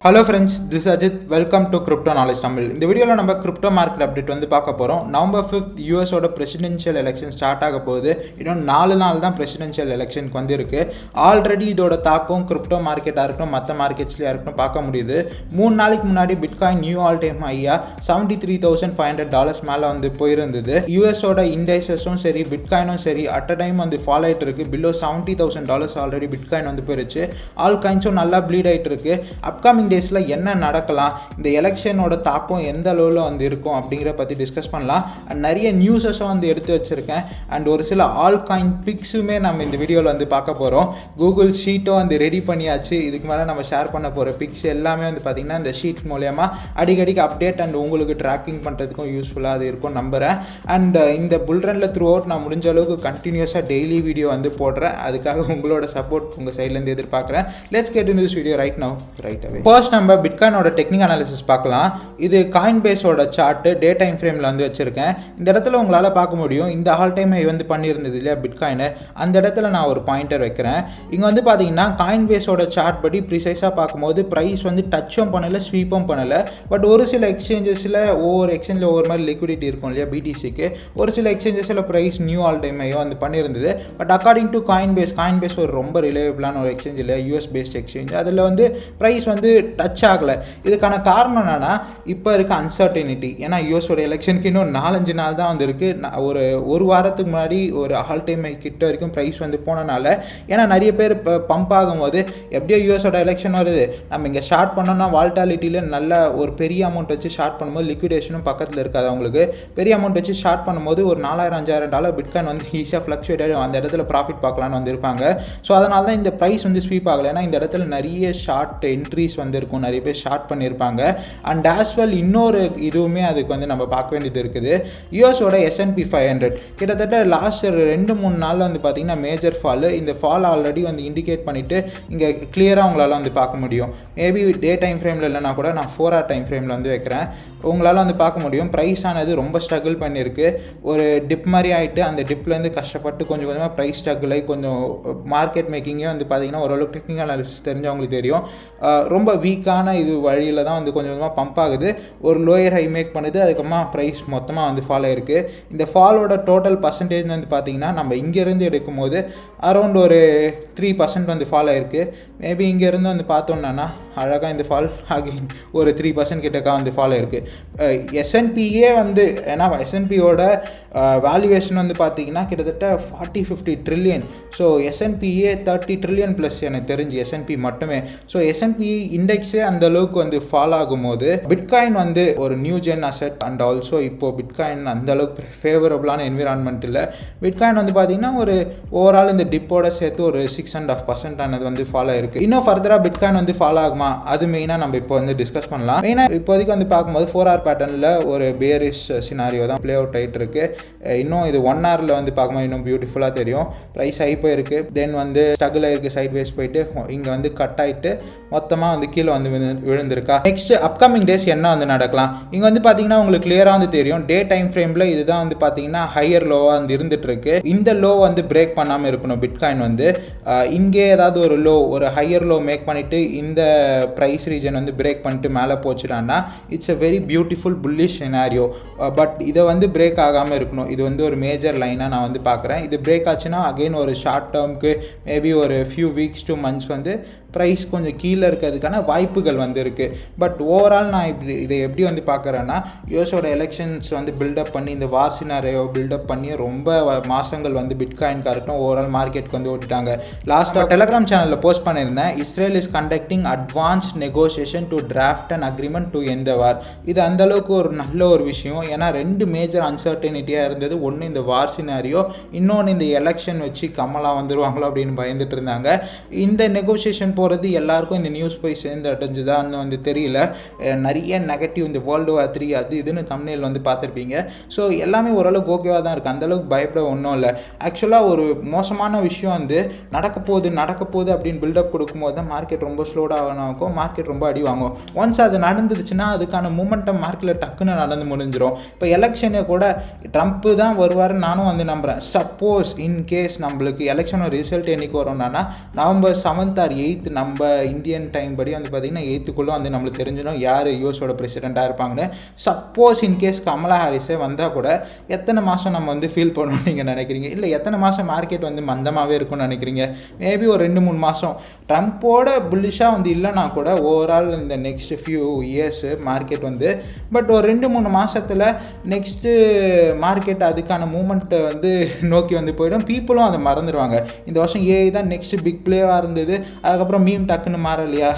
Hello friends, this is Ajit. Welcome to Crypto Knowledge Tamil. இந்த வீடியோல நம்ம crypto market update வந்து பார்க்க போறோம். November 5th US ஓட பிரசிடென்ஷியல் எலெக்ஷன் ஸ்டார்ட் ஆக போகுது. இன்னும் 4 நாள் தான் பிரசிடென்ஷியல் எலெக்ஷனுக்கு வந்து இருக்கு. ஆல்ரெடி இதோட தாக்கம் கிரிப்டோ மார்க்கெட்டா இருக்கட்டும் மற்ற மார்க்கெட்ஸ்லயா இருக்கட்டும் பார்க்க முடியுது. 3 நாளைக்கு முன்னாடி பிட்காயின் நியூ ஆல் டைம் ஹையா $73,500 மேல வந்து போயிருந்தது. US ஓட இண்டைசஸும் சரி பிட்காயினும் சரி அட் அ டைம் வந்து ஃபால் ஆயிட்டு இருக்கு. பிலோ $70,000 ஆல்ரெடி பிட்காயின் வந்து போயிருச்சு. ஆல் காயின்ஸும் நல்லா ப்ளீட் ஆயிட்டு இருக்கு. அப்கமிங் டேஸில் என்ன நடக்கலாம், இந்த எலெக்ஷனோட தாக்கம் எந்த அளவில் வந்து இருக்கும் அப்படிங்கிற பற்றி டிஸ்கஸ் பண்ணலாம். அண்ட் நிறைய நியூஸஸும் வந்து எடுத்து வச்சுருக்கேன். அண்ட் ஒரு சில ஆல் காயின் பிக்ஸுமே நம்ம இந்த வீடியோவில் வந்து பார்க்க போகிறோம். கூகுள் ஷீட்டும் வந்து ரெடி பண்ணியாச்சு. இதுக்கு மேலே நம்ம ஷேர் பண்ண போகிற பிக்ஸ் எல்லாமே வந்து பார்த்திங்கன்னா இந்த ஷீட் மூலயமா அடிக்கடிக்கு அப்டேட் அண்ட் உங்களுக்கு ட்ராக்கிங் பண்ணுறதுக்கும் யூஸ்ஃபுல்லாக அது இருக்கும் நம்புகிறேன். அண்ட் இந்த புல்ரனில் த்ரூ அவுட் நான் முடிஞ்ச அளவுக்கு கண்டினியூஸாக டெய்லி வீடியோ வந்து போடுறேன். அதுக்காக உங்களோட சப்போர்ட் உங்கள் சைட்லேருந்து எதிர்பார்க்குறேன். Let's get in this video right now right away. First நம்ம பிட்காயினோட டெக்னிக் அனாலிசிஸ் பார்க்கலாம். இது காயின் பேஸோட சார்ட்டு டே டைம் ஃப்ரேமில் வந்து வச்சுருக்கேன். இந்த இடத்துல உங்களால் பார்க்க முடியும் இந்த ஆல் டைம் ஹை வந்து பண்ணியிருந்தது இல்லையா பிட்காயின், அந்த இடத்துல நான் ஒரு பாயிண்டர் வைக்கிறேன். இங்கே வந்து பார்த்தீங்கன்னா காயின் பேஸோட சார்ட் படி ப்ரிசைஸாக பார்க்கும்போது ப்ரைஸ் வந்து டச்சும் பண்ணலை ஸ்வீப்பும் பண்ணலை. பட் ஒரு சில எக்ஸ்சேஞ்சஸில் ஒவ்வொரு எக்ஸ்சேஞ்சில் ஒவ்வொரு மாதிரி லிக்விடிட்டி இருக்கும் இல்லையா பிடிசிக்கு. ஒரு சில எக்ஸ்சேஞ்சஸில் ப்ரைஸ் நியூ ஆல் டைம் ஹையோ வந்து பண்ணியிருந்தது. But according to Coinbase ஒரு ரொம்ப ரிலேயபிளான ஒரு எக்ஸ்சேஞ்ச் இல்லை, யூஎஸ் பேஸ்ட் எக்ஸ்சேஞ்ச். அதில் வந்து ப்ரைஸ் வந்து டச் ஆகலை. இதுக்கான காரணம் என்னன்னா இப்போ இருக்க அன்சர்டனிட்டி. ஏன்னா யூஎஸோட எலெக்ஷனுக்கு இன்னும் 4-5 நாள் தான் வந்து இருக்குது. ஒரு வாரத்துக்கு முன்னாடி ஒரு ஆல் டைம் ஹை கிட்ட வரைக்கும் ப்ரைஸ் வந்து போனனால, ஏன்னா நிறைய பேர் இப்போ பம்ப் ஆகும்போது எப்படியோ யூஎஸோட எலெக்ஷன் வருது, நம்ம இங்கே ஷார்ட் பண்ணோம்னா வால்டாலிட்டியில் நல்ல ஒரு பெரிய அமௌண்ட் வச்சு ஷார்ட் பண்ணும்போது லிக்விடேஷனும் பக்கத்தில் இருக்காது. அவங்களுக்கு பெரிய அமௌண்ட் வச்சு ஷார்ட் பண்ணும்போது ஒரு $4,000-5,000 பிட்காயின் வந்து ஈஸியாக ஃப்ளக்சுவேட் ஆகிடும். அந்த இடத்துல ப்ராஃபிட் பார்க்கலான்னு வந்திருப்பாங்க. ஸோ அதனால தான் இந்த ப்ரைஸ் வந்து ஸ்வீப் ஆகலை. ஏன்னா இந்த இடத்துல நிறைய ஷார்ட் என்ட்ரிஸ் வந்து இருக்கும், நிறைய பேர் ஷார்ட் பண்ணியிருப்பாங்க. அண்ட் ஆஸ் வெல் இன்னொரு இதுவுமே அதுக்கு வந்து நம்ம பார்க்க வேண்டியது இருக்குது. யூஎஸோட S&P 500 கிட்டத்தட்ட லாஸ்ட் 2-3 நாளில் வந்து பார்த்திங்கன்னா மேஜர் ஃபால். இந்த ஃபால் ஆல்ரெடி வந்து இண்டிகேட் பண்ணிவிட்டு இங்கே கிளியராக உங்களால் வந்து பார்க்க முடியும். மேபி டே டைம் ஃப்ரேமில் இல்லைனா கூட நான் 4 hour டைம் ஃப்ரேமில் வந்து வைக்கிறேன். உங்களால் வந்து பார்க்க முடியும் ப்ரைஸ் ஆனது ரொம்ப ஸ்ட்ரகிள் பண்ணியிருக்கு. ஒரு டிப் மாதிரி ஆகிட்டு அந்த டிப்லேருந்து கஷ்டப்பட்டு கொஞ்சம் கொஞ்சமாக ப்ரைஸ் ஸ்ட்ரகிள் ஆகி கொஞ்சம் மார்க்கெட் மேக்கிங்கே வந்து பார்த்திங்கன்னா ஓரளவுக்கு டெக்னிக்கல் அனாலிசிஸ் தெரிஞ்சவங்களுக்கு தெரியும். ரொம்ப வீக்கான இது வழியில் தான் வந்து கொஞ்சம் கொஞ்சமாக பம்ப் ஆகுது. ஒரு லோயர் ஹை மேக் பண்ணுது, அதுக்கப்புறமா ப்ரைஸ் மொத்தமாக வந்து ஃபால் ஆகிருக்கு. இந்த ஃபாலோட டோட்டல் பர்சன்டேஜ் வந்து பார்த்திங்கன்னா நம்ம இங்கேருந்து எடுக்கும்போது அரௌண்ட் ஒரு 3% வந்து ஃபால் ஆகிருக்கு. மேபி இங்கேருந்து வந்து பார்த்தோன்னா அழகாக இந்த ஃபால் ஆகி ஒரு 3% கிட்டக்கா வந்து ஃபால் ஆகிருக்கு. S&Pயே வந்து ஏன்னா S&Pயோட வேல்யூவேஷன் வந்து பார்த்திங்கன்னா கிட்டத்தட்ட 40-50 ட்ரில்லியன். ஸோ S&Pயே 30 ட்ரில்லியன் ப்ளஸ் எனக்கு தெரிஞ்சு S&P மட்டுமே. ஸோ S&P இண்டெக்ஸே அந்த அளவுக்கு வந்து ஃபால் ஆகும்போது பிட்காயின் வந்து ஒரு new gen asset and also இப்போது பிட்காயின் அந்த அளவுக்கு ஃபேவரபுளான என்விரான்மெண்ட் இல்லை. பிட்காயின் வந்து பார்த்திங்கன்னா ஒரு ஓவரால் இந்த டிப்போட சேர்த்து ஒரு 6.5% ஆனது வந்து ஃபால் ஆகிருக்கு. இன்னும் ஃபர்தராக பிட்காயின் வந்து ஃபால் ஆகுமா, அது மெயினாக நம்ம இப்போ வந்து டிஸ்கஸ் பண்ணலாம். மெயினாக இப்போதைக்கு வந்து பார்க்கும்போது 4 hour பேட்டர்னில் ஒரு பேரிஷ் சினாரியோ தான் ப்ளே அவுட் ஆகிட்டு இருக்கு. இன்னும் இது 1 hourல வந்து பார்க்கும்போது இன்னும் பியூட்டிஃபுல்லாக தெரியும். ப்ரைஸ் ஹை போயிருக்கு, தென் வந்து ஸ்ட்ரகிள் ஆகிருக்கு, சைட் வேஸ் போயிட்டு இங்கே வந்து கட் ஆகிட்டு மொத்தமாக வந்து கீழே வந்து விழுந்திருக்கா. நெக்ஸ்ட் அப்கமிங் டேஸ் என்ன வந்து நடக்கலாம், இங்கே வந்து பார்த்தீங்கன்னா உங்களுக்கு கிளியராக வந்து தெரியும். டே டைம் ஃப்ரேமில் இதுதான் வந்து பார்த்தீங்கன்னா ஹையர் லோவாக வந்து இருந்துட்டு இருக்கு. இந்த லோ வந்து பிரேக் பண்ணாமல் இருக்கணும். பிட்காயின் வந்து இங்கே ஏதாவது ஒரு லோ, ஒரு ஹையர் லோ மேக் பண்ணிவிட்டு இந்த ப்ரைஸ் ரீஜன் வந்து பிரேக் பண்ணிட்டு மேலே போச்சுட்டான்னா it's a very beautiful bullish scenario. But இதை வந்து பிரேக் ஆகாமல் இருக்கணும். இது வந்து ஒரு மேஜர் லைனாக நான் வந்து பார்க்குறேன். இது பிரேக் ஆச்சுன்னா அகெயின் ஒரு ஷார்ட் டேர்முக்கு மேபி ஒரு ஃபியூ வீக்ஸ் to months வந்து ப்ரைஸ் கொஞ்சம் கீழே இருக்கிறதுக்கான வாய்ப்புகள் வந்து இருக்குது. பட் ஓவரால் நான் இதை எப்படி வந்து பார்க்குறேன்னா, யூஎஸோட எலெக்ஷன்ஸ் வந்து பில்டப் பண்ணி இந்த வார் சினாரியோ பில்டப் பண்ணி ரொம்ப மாதங்கள் வந்து பிட்காயின்காக இருக்கட்டும் ஓவரால் மார்க்கெட்டுக்கு வந்து ஓட்டிட்டாங்க. லாஸ்ட்டாக டெலகிராம் சேனலில் போஸ்ட் பண்ணியிருந்தேன், Israel is conducting advanced negotiation to draft and agreement to end the war. இது அந்தளவுக்கு ஒரு நல்ல ஒரு விஷயம். ஏன்னா 2 மேஜர் அன்சர்டனிட்டியாக இருந்தது. ஒன்று இந்த வார் சினாரியோ, இன்னொன்று இந்த எலெக்ஷன் வச்சு கமலா வந்துடுவாங்களோ அப்படின்னு பயந்துட்டு இருந்தாங்க. இந்த நெகோசியேஷன் போகிறது எல்லாருக்கும் இந்த நியூஸ் போய் சேர்ந்து அடைஞ்சுதான்னு வந்து தெரியல. நிறைய நெகட்டிவ் இந்த World War 3 அது இதுன்னு தம்ப்நெயில் வந்து பார்த்துருப்பீங்க. ஸோ எல்லாமே ஓரளவுக்கு ஓகேவாக தான் இருக்குது, அந்தளவுக்கு பயப்பட ஒன்றும் இல்லை. ஆக்சுவலாக ஒரு மோசமான விஷயம் வந்து நடக்க போகுது அப்படின்னு பில்டப் கொடுக்கும்போது தான் மார்க்கெட் ரொம்ப ஸ்லோடாக இருக்கும், மார்க்கெட் ரொம்ப அடி வாங்கும். ஒன்ஸ் அது நடந்துருச்சுன்னா அதுக்கான மூமெண்டம் மார்க்கெட்டில் டக்குன்னு நடந்து முடிஞ்சிடும். இப்போ எலெக்ஷனே கூட ட்ரம்ப்பு தான் வருவார்னு நானும் வந்து நம்புகிறேன். சப்போஸ் இன்கேஸ் நம்மளுக்கு எலெக்ஷனோட ரிசல்ட் என்னைக்கு வரும்னா நவம்பர் 7th or 8th நம்ம இந்தியன் டைம் படி வந்து பார்த்திங்கன்னா 8th வந்து நம்மளுக்கு தெரிஞ்சிடும் யார் யூஎஸோட பிரசிடெண்ட்டாக இருப்பாங்கன்னு. சப்போஸ் இன்கேஸ் கமலா ஹாரிஸே வந்தால் கூட எத்தனை மாதம் நம்ம வந்து ஃபீல் பண்ணணும்னு நீங்கள் நினைக்கிறீங்க? இல்லை எத்தனை மாதம் மார்க்கெட் வந்து மந்தமாகவே இருக்கும்னு நினைக்கிறீங்க? மேபி ஒரு 2-3 மாதம் ட்ரம்ப்போட புல்லிஷாக வந்து இல்லைனா கூட ஓவரால் இந்த நெக்ஸ்ட் ஃபியூ இயர்ஸு மார்க்கெட் வந்து பட் ஒரு 2-3 மாதத்தில் நெக்ஸ்ட்டு மார்க்கெட் அதுக்கான மூமெண்ட்டை வந்து நோக்கி வந்து போயிடும். பீப்புளும் அதை மறந்துடுவாங்க. இந்த வருஷம் ஏஐ தான் நெக்ஸ்ட் பிக் பிளேவாக இருந்தது. அதுக்கப்புறம் மீம் டக்குன்னு மாறலையா?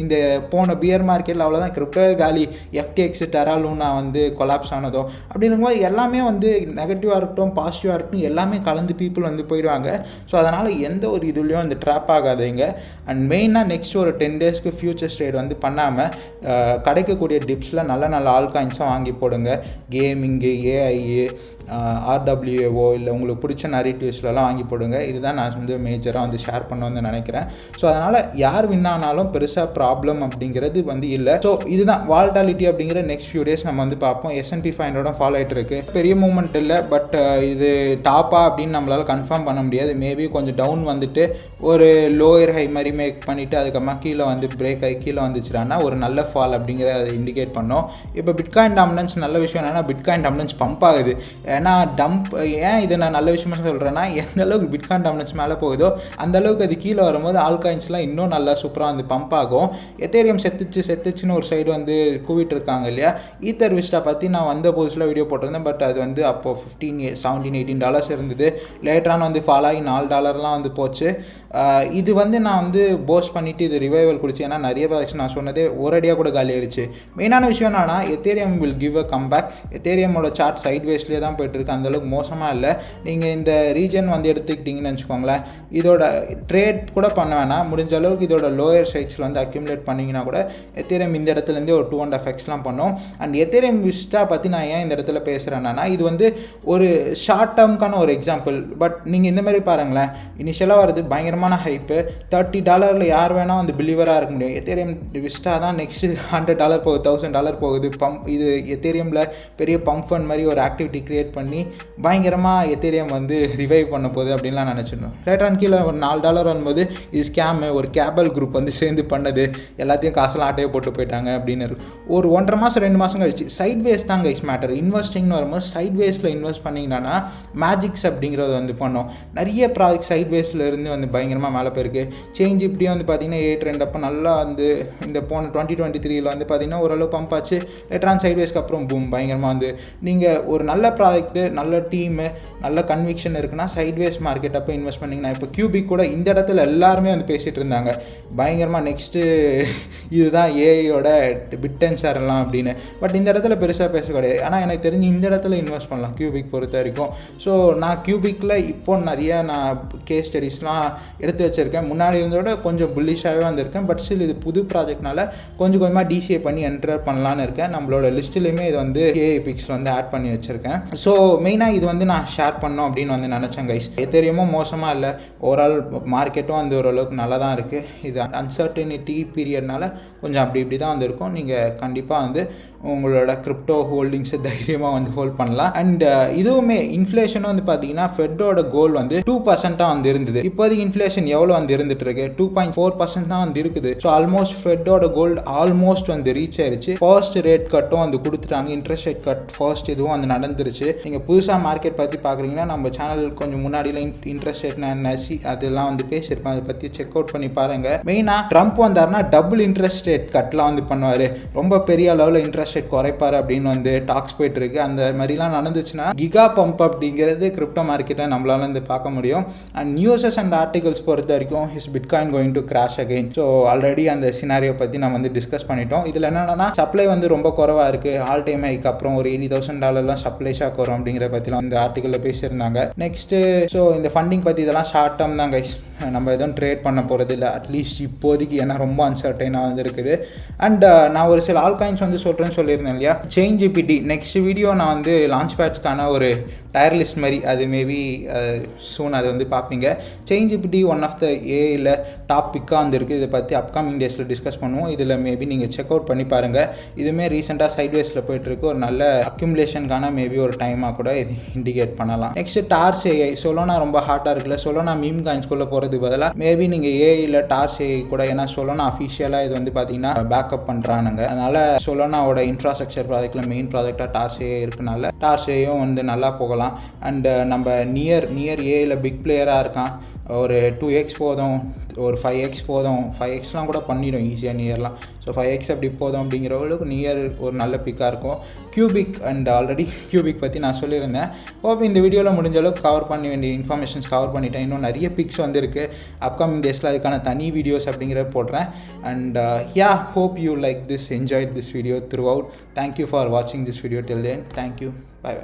இந்த போன பியர் மார்க்கெட்டில் அவ்வளோதான், கிரிப்டோ காலி, எஃப்டிஎக்ஸ் டெரா லூனா வந்து கொலாப்ஸ் ஆனதோ அப்படிங்கும்போது எல்லாமே வந்து நெகட்டிவாக இருக்கட்டும் பாசிட்டிவாக இருக்கட்டும் எல்லாமே கலந்து பீப்புள் வந்து போயிடுவாங்க. ஸோ அதனால் எந்த ஒரு இதுலேயும் வந்து ட்ராப் ஆகாதீங்க. அண்ட் மெயினாக நெக்ஸ்ட் ஒரு 10 daysக்கு ஃபியூச்சர்ஸ் ட்ரேட் வந்து பண்ணாமல் கிடைக்கக்கூடிய டிப்ஸில் நல்ல நல்ல ஆல்காயின்ஸாக வாங்கி போடுங்க. கேமிங்கு, ஏஐ, ஆர்டபிள்யூஏஓ இல்லை உங்களுக்கு பிடிச்ச நரேட்டிவ்ஸ்லாம் வாங்கி போடுங்க. இதுதான் நான் வந்து மேஜராக வந்து ஷேர் பண்ண வந்து நினைக்கிறேன். ஸோ அதனால் யார் வின்னானாலும் பெருசாக ப்ராப்ளம் அப்படிங்கிறது வந்து இல்லை. ஸோ இதுதான் வால்டாலிட்டி அப்படிங்கிற நெக்ஸ்ட் ஃபியூ டேஸ் நம்ம வந்து பார்ப்போம். S&P 500 ஃபாலோ ஆகிட்டு இருக்கு. பெரிய மூவ்மெண்ட் இல்லை, பட் இது டாப்பா அப்படின்னு நம்மளால் கன்ஃபார்ம் பண்ண முடியாது. மேபி கொஞ்சம் டவுன் வந்துட்டு ஒரு லோயர் ஹை மாதிரி மேக் பண்ணிவிட்டு அதுக்கப்புறமா கீழே வந்து பிரேக் ஆகி கீழே வந்துச்சுன்னா ஒரு நல்ல ஃபால் அப்படிங்கிற அதை இண்டிகேட் பண்ணோம். இப்போ பிட்காயின் டாமினன்ஸ் நல்ல விஷயம் என்னென்னா பிட்காயின் டாமினன்ஸ் பம்ப் ஆகுது. ஏன்னா ஏன் இதை நான் நல்ல விஷயமாக சொல்கிறேன்னா எந்த அளவுக்கு பிட்காயின் டாமினன்ஸ் மேலே போகுதோ அந்த அளவுக்கு அது கீழே வரும்போது ஆல்காயின்ஸ்லாம் இன்னும் நல்லா சூப்பராக வந்து பம்ப் ஆகும். எத்தேரியம் செத்துச்சுன்னு ஒரு சைடு வந்து கூவிட்டு இருக்காங்க இல்லையா? ஈத்தர் விஸ்டா பற்றி நான் வந்த புதுசில் வீடியோ போட்டிருந்தேன். பட் அது வந்து அப்போது $17-18 இருந்தது. லேட்டரான வந்து ஃபால் ஆகி $4 வந்து போச்சு. இது வந்து நான் வந்து போஸ்ட் பண்ணிவிட்டு இது ரிவைவல் கொடுச்சு. ஏன்னா நிறைய ப்ராடக்ட்ஸ் நான் சொன்னதே ஒரேடியாக கூட காலி ஆயிடுச்சு. மெயினான விஷயம் என்னன்னா Ethereum will give a comeback. எத்தேரியமோட சார்ட் சைட் வேஸ்ட்லேயே தான் போய்ட்டுருக்கு, அந்தளவுக்கு மோசமாக இல்லை. நீங்கள் இந்த ரீஜன் வந்து எடுத்துக்கிட்டிங்கன்னு வச்சுக்கோங்களேன், இதோட ட்ரேட் கூட பண்ண வேணாம், முடிஞ்ச அளவுக்கு இதோட லோயர் சைட்ஸில் வந்து அக்யூமுலேட் பண்ணிங்கன்னா கூட எத்தேரியம் இந்த இடத்துலேருந்தே ஒரு 2.5x பண்ணோம். அண்ட் எத்தேரியம் விஸ்டா பற்றி நான் ஏன் இந்த இடத்துல பேசுகிறேன்னா இது வந்து ஒரு ஷார்ட் டேர்முக்கான ஒரு எக்ஸாம்பிள். பட் நீங்கள் இந்த மாதிரி பாருங்களேன், இனிஷியலாக வருது பயங்கரமான ஹைப்பு, $30 யார் வேணால் வந்து பிலீவராக இருக்க முடியும். எத்தேரியம் விஸ்டா தான் நெக்ஸ்ட்டு $100 போகுது, $1000 போகுது. இது எத்தேரியமில் பெரிய பம்ப் ஃபண்ட் மாதிரி ஒரு ஆக்டிவிட்டி க்ரியேட் பண்ணி பயங்கரமாக எத்தேரியம் வந்து ரிவைவ் பண்ண போகுது அப்படின்லாம் நினச்சிருந்தோம். லேட்டரான் கீழே ஒரு $4 வரும்போது இது ஸ்கேமு, ஒரு கேபல் குரூப் வந்து சேர்ந்து பண்ணது, எல்லாத்தையும் காசெல்லாம் ஆட்டையை போட்டு போயிட்டாங்க அப்படின்னு ஒரு 1.5 மாதம் 2 மாதம் கழிச்சு சைட் வேஸ் தான் கைஸ் மேட்டர். இன்வெஸ்டிங்னு வரும்போது சைட் வேஸில் இன்வெஸ்ட் பண்ணிங்கன்னா மேஜிக்ஸ் அப்படிங்கிறது வந்து பண்ணோம். நிறைய ப்ராஜெக்ட் சைட் வேஸில் இருந்து வந்து பயங்கரமாக மேலே போயிருக்கு. சேஞ்ச் இப்படியே வந்து பார்த்திங்கன்னா A-trend அப்போ நல்லா வந்து இந்த போன 2023 வந்து பார்த்திங்கன்னா ஓரளவு பம்ப் ஆச்சு. லேட்டரான் சைட் வேஸ்க்கு அப்புறம் பூம் பயங்கரமாக வந்து நீங்கள் ஒரு நல்ல ப்ராஜெக்ட்டு, நல்ல டீமு, நல்ல கன்விக்ஷன் இருக்குன்னா சைட்வேஸ் மார்க்கெட் அப்போ இன்வெஸ்ட் பண்ணிங்கன்னா இப்போ கியூபிக் கூட இந்த இடத்துல எல்லாருமே வந்து பேசிகிட்டு இருந்தாங்க பயங்கரமாக நெக்ஸ்ட்டு இதுதான் ஏஐயோட பிட்டன்ஸார் எல்லாம் அப்படின்னு. பட் இந்த இடத்துல பெருசாக பேச கிடையாது. ஆனால் எனக்கு தெரிஞ்சு இந்த இடத்துல இன்வெஸ்ட் பண்ணலாம் கியூபிக் பொறுத்த வரைக்கும். ஸோ நான் கியூபிக்கில் இப்போ நிறையா நான் கேஸ் ஸ்டடீஸ்லாம் எடுத்து வச்சுருக்கேன். முன்னாடி இருந்தோட கொஞ்சம் புல்லிஷாகவே வந்திருக்கேன். பட் ஸ்டில் இது புது ப்ராஜெக்ட்னால கொஞ்சம் கொஞ்சமாக டிசிஏ பண்ணி என்டர் பண்ணலான்னு இருக்கேன். நம்மளோட லிஸ்ட்லேயுமே இது வந்து ஏஐ பிக்ஸில் வந்து ஆட் பண்ணி வச்சுருக்கேன். ஸோ மெயினாக இது வந்து நான் ஷேர் பண்ணோம் அப்படின்னு வந்து நினச்சேன் கைஸ். எத்தேரியமும் மோசமாக இல்லை, ஓவரால் மார்க்கெட்டும் வந்து ஓரளவுக்கு நல்லா தான் இருக்குது. இது அன்சர்டனிட்டி பீரியட்னால கொஞ்சம் அப்படி இப்படி தான் வந்து இருக்கும். நீங்கள் கண்டிப்பாக வந்து உங்களோட கிரிப்டோ ஹோல்டிங்ஸை தைரியமாக வந்து ஹோல்ட் பண்ணலாம். அண்ட் இதுவுமே இன்ஃப்ளேஷனும் வந்து பார்த்தீங்கன்னா ஃபெட்டோட கோல் வந்து 2% வந்து இருந்தது. இப்போதைக்கு இன்ஃப்ளேஷன் எவ்வளோ வந்து இருந்துட்டு இருக்கு, 2.4% தான் வந்து இருக்குது. ஸோ ஆல்மோஸ்ட் ஃபெட்டோட கோல் ஆல்மோஸ்ட் வந்து ரீச் ஆயிருச்சு. ஃபர்ஸ்ட் ரேட் கட்டும் வந்து கொடுத்துட்டாங்க, இன்ட்ரெஸ்ட் ரேட் கட் ஃபர்ஸ்ட் இதுவும் வந்து நடந்துருச்சு. நீங்கள் புதுசாக மார்க்கெட் பற்றி பார்க்குறீங்கன்னா நம்ம சேனல் கொஞ்சம் முன்னாடியில் இன்ட்ரெஸ்ட் ரேட் நசி அதெல்லாம் வந்து பேசியிருப்பேன், அதை பற்றி செக் அவுட் பண்ணி பாருங்கள். மெயினாக ட்ரம்ப் வந்தாருன்னா டபுள் இன்ட்ரெஸ்ட் ரேட் கட்லாம் வந்து பண்ணுவார், ரொம்ப பெரிய அளவில் இன்ட்ரெஸ்ட் ரேட் குறைப்பார் அப்படின்னு வந்து டாக்ஸ் போயிட்டு இருக்கு. அந்த மாதிரிலாம் நடந்துச்சுன்னா கிகா பம்ப் அப்படிங்கிறது கிரிப்டோ மார்க்கெட்டில் நம்மளால வந்து பார்க்க முடியும். அண்ட் நியூஸஸ் அண்ட் ஆர்டிகல்ஸ் பொறுத்த வரைக்கும் is bitcoin going to crash again. So already அந்த சினாரியோ பற்றி நம்ம வந்து டிஸ்கஸ் பண்ணிட்டோம். இதில் என்னென்னா சப்ளை வந்து ரொம்ப குறைவாக இருக்குது. ஆல் டைம் ஹைக்கு அப்புறம் ஒரு $80,000 சப்ளை ஷாக் வரும் அப்படிங்கிற பற்றிலாம் இந்த ஆர்டிக்கலில் பேசியிருந்தாங்க. நெக்ஸ்ட்டு ஸோ இந்த ஃபண்டிங் பற்றி இதெல்லாம் ஷார்ட் டேர்ம் தான் கைஸ். நம்ம எதுவும் ட்ரேட் பண்ண போகிறது இல்லை அட்லீஸ்ட் இப்போதைக்கு, ஏன்னா ரொம்ப அன்சர்டைனாக வந்து இருக்குது. அண்ட் நான் ஒரு சில ஆல்காயின்ஸ் வந்து சொல்கிறேன்னு சொல்லியிருந்தேன் இல்லையா. சேஞ்ச் ஜிபிடி நெக்ஸ்ட் வீடியோ நான் வந்து லான்ச் பேட்ஸ்க்கான ஒரு டயர் லிஸ்ட் மாதிரி, அது மேபி சூன் அது வந்து பார்ப்பீங்க. ChatGPT one of the ஏஐயில் டாப் பிக்காக வந்துருக்கு. இதை பற்றி அப்கமிங் டேஸில் டிஸ்கஸ் பண்ணுவோம். இதில் மேபி நீங்கள் செக் அவுட் பண்ணி பாருங்கள். இதுவுமே ரீசெண்டாக சைட்வேஸில் போயிட்டுருக்கு. ஒரு நல்ல அக்யூமுலேஷனுக்கான மேபி ஒரு டைமாக கூட இது இண்டிகேட் பண்ணலாம். நெக்ஸ்ட் டார்ஸ் ஏஐ சொலோனா ரொம்ப ஹாட்டாக இருக்குல்ல. சொலோனா மீம் காயின்ஸ்குள்ளே போகிறதுக்கு பதிலாக மேபி நீங்கள் ஏஐயில் டார்ஸ் ஏஐ கூட, ஏன்னா சொலோனா அஃபிஷியலாக இது வந்து பார்த்தீங்கன்னா பேக்கப் பண்ணுறானுங்க. அதனால் சொலோனாவோட இன்ஃப்ராஸ்ட்ரக்சர் ப்ராஜெக்டில் மெயின் ப்ராஜெக்டாக டார்ஸ் ஏஐ இருக்குனால டார்ஸ் ஏஐயும் வந்து நல்லா போகலாம். அண்ட் நம்ம நியர் ஏஐயில் பிக் பிளேயராக இருக்கான். ஒரு 2x போதும், ஒரு 5x போதும், 5xலாம் கூட பண்ணிடும் ஈஸியாக நியர்லாம். ஸோ 5x அப்படி போதும் அப்படிங்கிறவங்களுக்கு நியர் ஒரு நல்ல பிக்காக இருக்கும். கியூபிக் அண்ட் ஆல்ரெடி கியூபிக் பற்றி நான் சொல்லியிருந்தேன். ஹோப் இந்த வீடியோவில் முடிஞ்ச அளவுக்கு கவர் பண்ண வேண்டிய இன்ஃபர்மேஷன்ஸ் கவர் பண்ணிட்டேன். இன்னும் நிறைய பிக்ஸ் வந்துருக்கு. அப்கமிங் டேஸில் அதுக்கான தனி வீடியோஸ் அப்படிங்கிறத போடுறேன். And hope you like this, enjoyed this video throughout. Thank you for வாட்சிங் this video till then. Thank you. By.